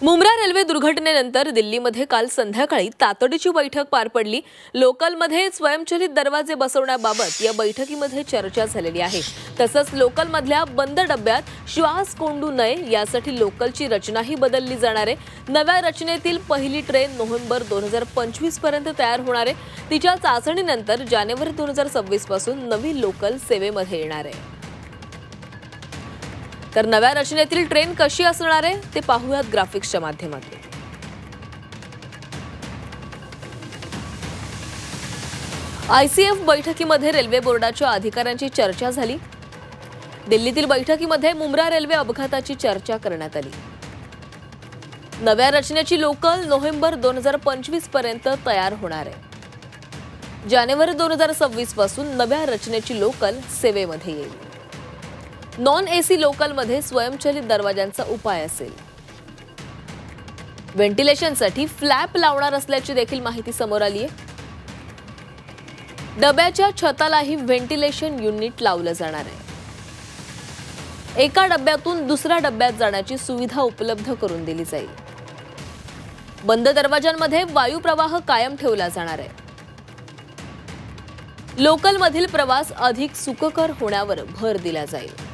Mumbra railway दुर्घटनेनंतर दिल्लीमध्ये काल संध्याकाळी तातडीची बैठक पार पडली। लोकलमध्ये स्वयंचलित दरवाजे बसवण्याबाबत या बैठकीमध्ये चर्चा झालेली आहे। तसंच लोकलमधल्या बंद डब्यात श्वास कोंडू नये यासाठी लोकलची रचनाही बदलली जाणार आहे। नव्या रचनेतील पहिली ट्रेन नोव्हेंबर 2025 पर्यंत तयार होणार आहे। तिच्या चाचणीनंतर जानेवारी 2026 पासून नवी लोकल सेवेमध्ये येणार आहे। तर नव्या रचनेतील ट्रेन कशी असणार आहे ते पाहूयात ग्राफिक्सच्या माध्यमातून। आयसीएफ बैठकीमध्ये रेल्वे बोर्डाच्या अधिकाऱ्यांची चर्चा झाली। दिल्लीतील बैठकीमध्ये मुंब्रा रेल्वे अपघाताची चर्चा करण्यात आली। नव्या रचनेची लोकल नोव्हेंबर 2025 पर्यंत तयार होणार आहे। जानेवारी 2026 पासून नव्या रचनेची लोकल सेवेमध्ये येईल। नॉन एसी लोकलमध्ये स्वयंचलित दरवाजांचा उपाय असेल। व्हेंटिलेशनसाठी फ्लॅप लावणार असल्याची देखील माहिती समोर आली आहे। डब्याच्या छतालाही व्हेंटिलेशन युनिट लावलं जाणार आहे। एका डब्यातून दुसऱ्या डब्यात जाण्याची सुविधा उपलब्ध करून दिली जाईल। बंद दरवाजांमध्ये वायू प्रवाह कायम ठेवला जाणार आहे। लोकलमधील प्रवास अधिक सुखकर होण्यावर भर दिला जाईल।